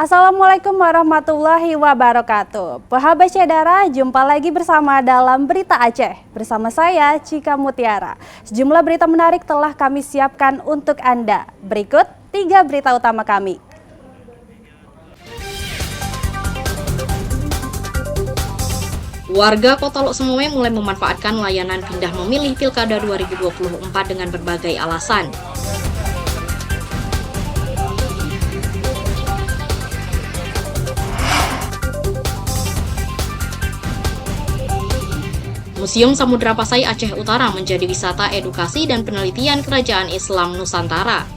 Assalamualaikum warahmatullahi wabarakatuh. Sahabat Syedara, jumpa lagi bersama dalam Berita Aceh. Bersama saya, Cika Mutiara. Sejumlah berita menarik telah kami siapkan untuk Anda. Berikut 3 berita utama kami. Warga Kota Lok Sumawe mulai memanfaatkan layanan pindah memilih Pilkada 2024 dengan berbagai alasan. Museum Samudra Pasai Aceh Utara menjadi wisata edukasi dan penelitian Kerajaan Islam Nusantara.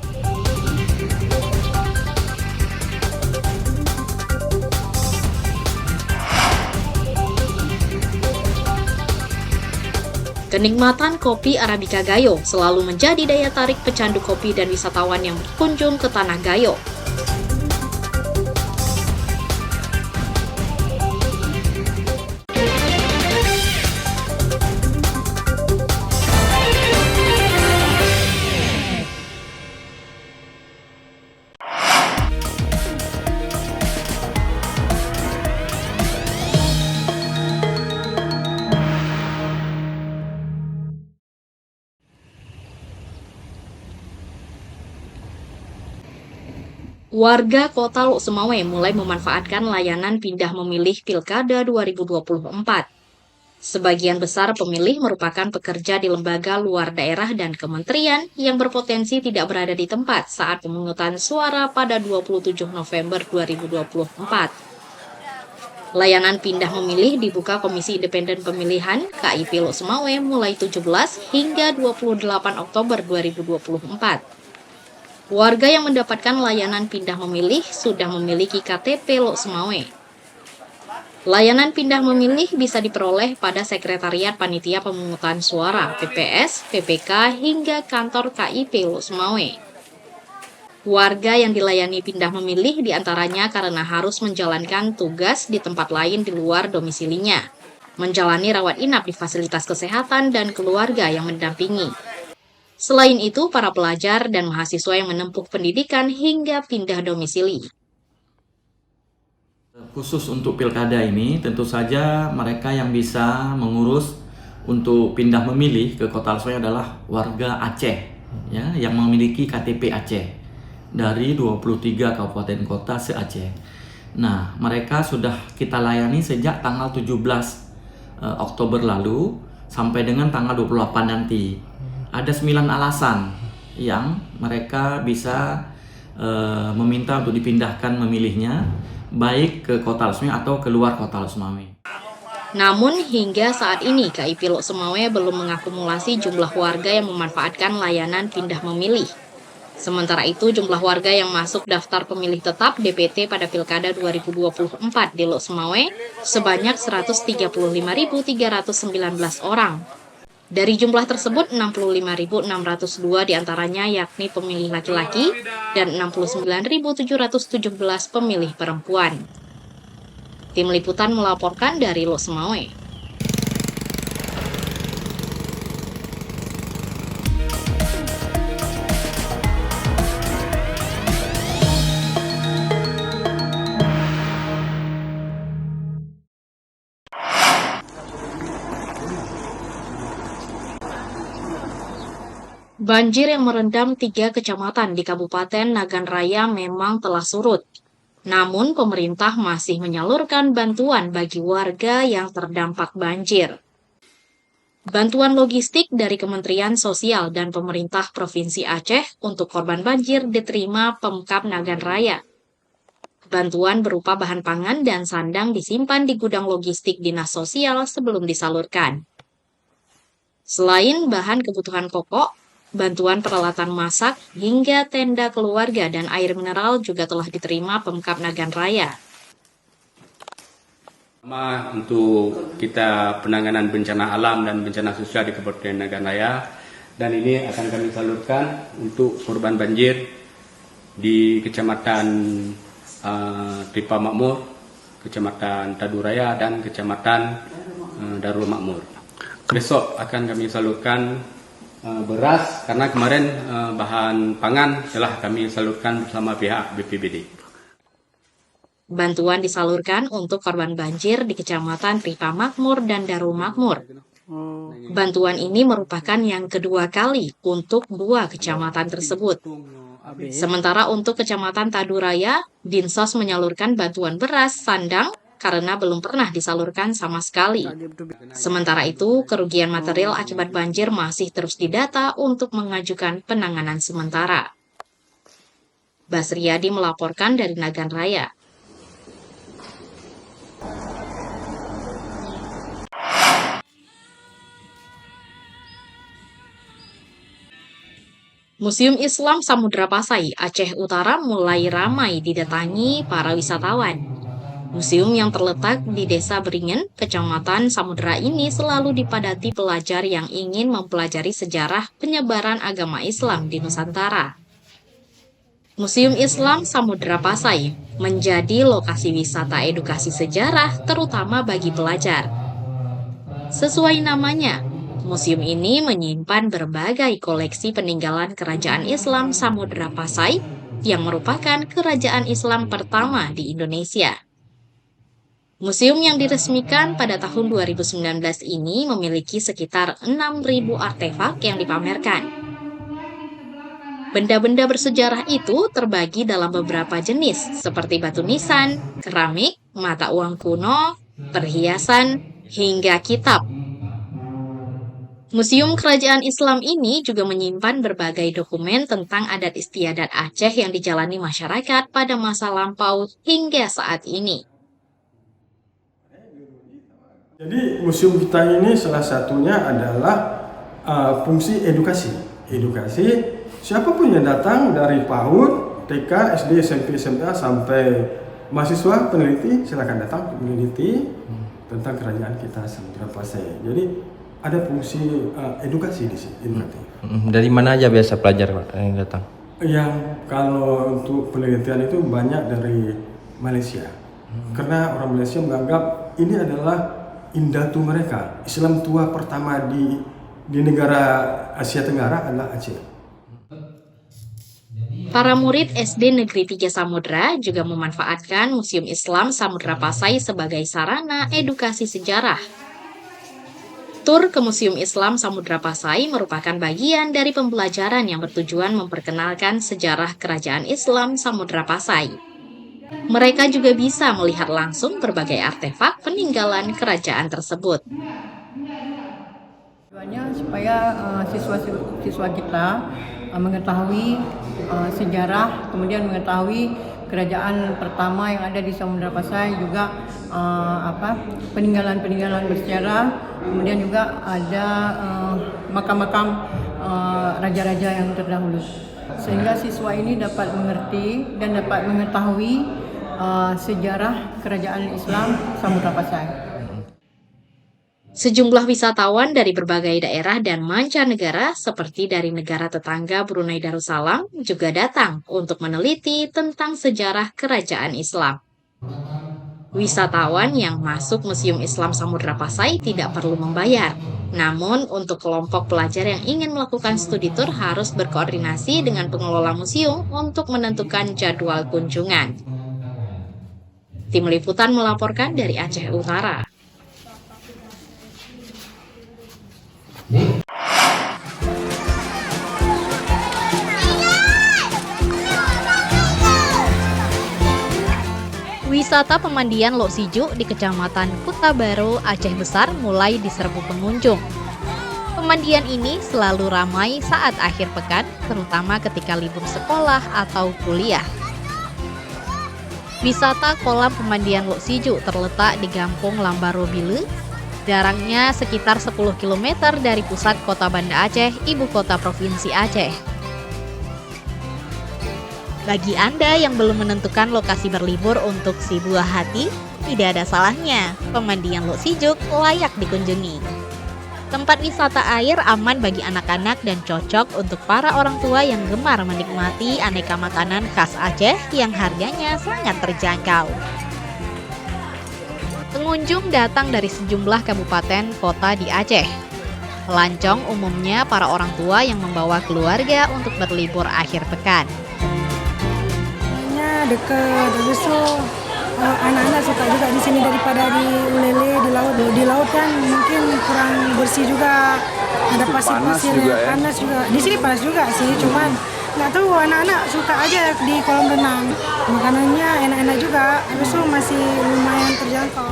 Kenikmatan kopi Arabica Gayo selalu menjadi daya tarik pecandu kopi dan wisatawan yang berkunjung ke Tanah Gayo. Warga Kota Lok Sumawe mulai memanfaatkan layanan pindah memilih Pilkada 2024. Sebagian besar pemilih merupakan pekerja di lembaga luar daerah dan kementerian yang berpotensi tidak berada di tempat saat pemungutan suara pada 27 November 2024. Layanan pindah memilih dibuka Komisi Independen Pemilihan KIP Lok Sumawe mulai 17 hingga 28 Oktober 2024. Warga yang mendapatkan layanan pindah memilih sudah memiliki KTP Lok Sumawe. Layanan pindah memilih bisa diperoleh pada Sekretariat Panitia Pemungutan Suara, PPS, PPK, hingga kantor KIP Lok Sumawe. Warga yang dilayani pindah memilih diantaranya karena harus menjalankan tugas di tempat lain di luar domisilinya, menjalani rawat inap di fasilitas kesehatan dan keluarga yang mendampingi. Selain itu, para pelajar dan mahasiswa yang menempuh pendidikan hingga pindah domisili. Khusus untuk pilkada ini, tentu saja mereka yang bisa mengurus untuk pindah memilih ke Kota Lok Sumawe adalah warga Aceh, ya, yang memiliki KTP Aceh dari 23 kabupaten kota se-Aceh. Nah, mereka sudah kita layani sejak tanggal 17 Oktober lalu sampai dengan tanggal 28 nanti. Ada 9 alasan yang mereka bisa meminta untuk dipindahkan memilihnya, baik ke Kota Lok Sumawe atau keluar Kota Lok Sumawe. Namun hingga saat ini KIP Lok Sumawe belum mengakumulasi jumlah warga yang memanfaatkan layanan pindah memilih. Sementara itu jumlah warga yang masuk daftar pemilih tetap DPT pada Pilkada 2024 di Lok Sumawe sebanyak 135.319 orang. Dari jumlah tersebut, 65.602 diantaranya yakni pemilih laki-laki dan 69.717 pemilih perempuan. Tim Liputan melaporkan dari Lok Sumawe. Banjir yang merendam 3 kecamatan di Kabupaten Nagan Raya memang telah surut. Namun, pemerintah masih menyalurkan bantuan bagi warga yang terdampak banjir. Bantuan logistik dari Kementerian Sosial dan Pemerintah Provinsi Aceh untuk korban banjir diterima Pemkab Nagan Raya. Bantuan berupa bahan pangan dan sandang disimpan di gudang logistik Dinas Sosial sebelum disalurkan. Selain bahan kebutuhan pokok, bantuan peralatan masak hingga tenda keluarga dan air mineral juga telah diterima Pemkab Nagan Raya. Untuk kita penanganan bencana alam dan bencana sosial di Kabupaten Nagan Raya, dan ini akan kami salurkan untuk korban banjir di Kecamatan Tripa Makmur, Kecamatan Taduraya, dan Kecamatan Darul Makmur. Besok akan kami salurkan beras, karena kemarin bahan pangan telah kami salurkan bersama pihak BPBD. Bantuan disalurkan untuk korban banjir di Kecamatan Tripa Makmur dan Darul Makmur. Bantuan ini merupakan yang kedua kali untuk dua kecamatan tersebut. Sementara untuk Kecamatan Taduraya, Dinsos menyalurkan bantuan beras sandang karena belum pernah disalurkan sama sekali. Sementara itu, kerugian material akibat banjir masih terus didata untuk mengajukan penanganan sementara. Basriadi melaporkan dari Nagan Raya. Museum Islam Samudra Pasai, Aceh Utara mulai ramai didatangi para wisatawan. Museum yang terletak di Desa Beringin, Kecamatan Samudra ini selalu dipadati pelajar yang ingin mempelajari sejarah penyebaran agama Islam di Nusantara. Museum Islam Samudra Pasai menjadi lokasi wisata edukasi sejarah terutama bagi pelajar. Sesuai namanya, museum ini menyimpan berbagai koleksi peninggalan Kerajaan Islam Samudra Pasai yang merupakan kerajaan Islam pertama di Indonesia. Museum yang diresmikan pada tahun 2019 ini memiliki sekitar 6.000 artefak yang dipamerkan. Benda-benda bersejarah itu terbagi dalam beberapa jenis seperti batu nisan, keramik, mata uang kuno, perhiasan, hingga kitab. Museum Kerajaan Islam ini juga menyimpan berbagai dokumen tentang adat istiadat Aceh yang dijalani masyarakat pada masa lampau hingga saat ini. Jadi museum kita ini salah satunya adalah fungsi edukasi. Edukasi siapapun yang datang dari PAUD, TK, SD, SMP, SMA sampai mahasiswa peneliti silakan datang untuk meneliti tentang kerajaan kita Samudra Pasai. Jadi ada fungsi edukasi di sini, edukatif. Dari mana aja biasa pelajar yang datang? Yang kalau untuk penelitian itu banyak dari Malaysia. Karena orang Malaysia menganggap ini adalah indatu mereka. Islam tua pertama di negara Asia Tenggara adalah Aceh. Para murid SD Negeri 3 Samudra juga memanfaatkan Museum Islam Samudra Pasai sebagai sarana edukasi sejarah. Tur ke Museum Islam Samudra Pasai merupakan bagian dari pembelajaran yang bertujuan memperkenalkan sejarah Kerajaan Islam Samudra Pasai. Mereka juga bisa melihat langsung berbagai artefak peninggalan kerajaan tersebut. Tujuannya supaya siswa kita mengetahui sejarah, kemudian mengetahui kerajaan pertama yang ada di Samudra Pasai, juga peninggalan-peninggalan bersejarah, kemudian juga ada makam-makam raja-raja yang terdahulu. Sehingga siswa ini dapat mengerti dan dapat mengetahui sejarah kerajaan Islam Samudra Pasai. Sejumlah wisatawan dari berbagai daerah dan mancanegara seperti dari negara tetangga Brunei Darussalam juga datang untuk meneliti tentang sejarah kerajaan Islam. Wisatawan yang masuk Museum Islam Samudra Pasai tidak perlu membayar. Namun, untuk kelompok pelajar yang ingin melakukan studi tur harus berkoordinasi dengan pengelola museum untuk menentukan jadwal kunjungan. Tim Liputan melaporkan dari Aceh Utara. Wisata pemandian Lok Sijuk di Kecamatan Kuta Baru, Aceh Besar mulai diserbu pengunjung. Pemandian ini selalu ramai saat akhir pekan, terutama ketika libur sekolah atau kuliah. Wisata kolam pemandian Lok Sijuk terletak di Gampung Lambaro Bile, jaraknya sekitar 10 km dari pusat kota Banda Aceh, ibu kota provinsi Aceh. Bagi Anda yang belum menentukan lokasi berlibur untuk si buah hati, tidak ada salahnya pemandian Lok Sijuk layak dikunjungi. Tempat wisata air aman bagi anak-anak dan cocok untuk para orang tua yang gemar menikmati aneka makanan khas Aceh yang harganya sangat terjangkau. Pengunjung datang dari sejumlah kabupaten kota di Aceh. Pelancong umumnya para orang tua yang membawa keluarga untuk berlibur akhir pekan. Dekat, dah besar. anak-anak suka juga di sini daripada di Ulele di laut. Di laut kan mungkin kurang bersih juga, ada pasir-pasir panas juga. Di sini panas juga sih, cuman nggak tahu anak-anak suka aja di kolam renang. Makanannya enak-enak juga, habis itu masih lumayan terjangkau.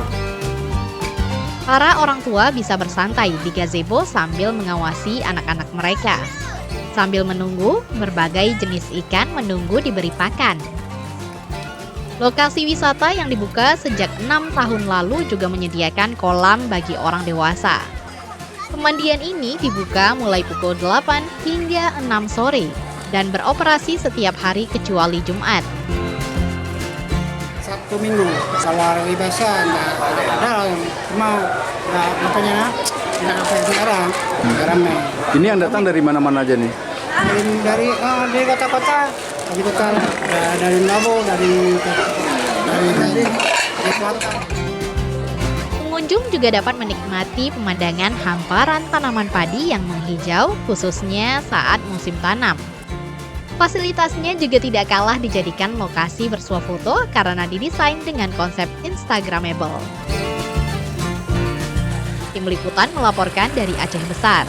Para orang tua bisa bersantai di gazebo sambil mengawasi anak-anak mereka. Sambil menunggu, berbagai jenis ikan menunggu diberi pakan. Lokasi wisata yang dibuka sejak 6 tahun lalu juga menyediakan kolam bagi orang dewasa. Pemandian ini dibuka mulai pukul 8 hingga 6 sore dan beroperasi setiap hari kecuali Jumat. Sabtu Minggu, kalau hari biasa nggak ada, cuma makanya nggak jarang, ramai. Ini yang datang dari mana-mana aja nih? Dari kota-kota, dari Labo, dari selatan. Pengunjung juga dapat menikmati pemandangan hamparan tanaman padi yang menghijau khususnya saat musim tanam. Fasilitasnya juga tidak kalah dijadikan lokasi bersuah foto karena didesain dengan konsep Instagramable. Tim Liputan melaporkan dari Aceh Besar.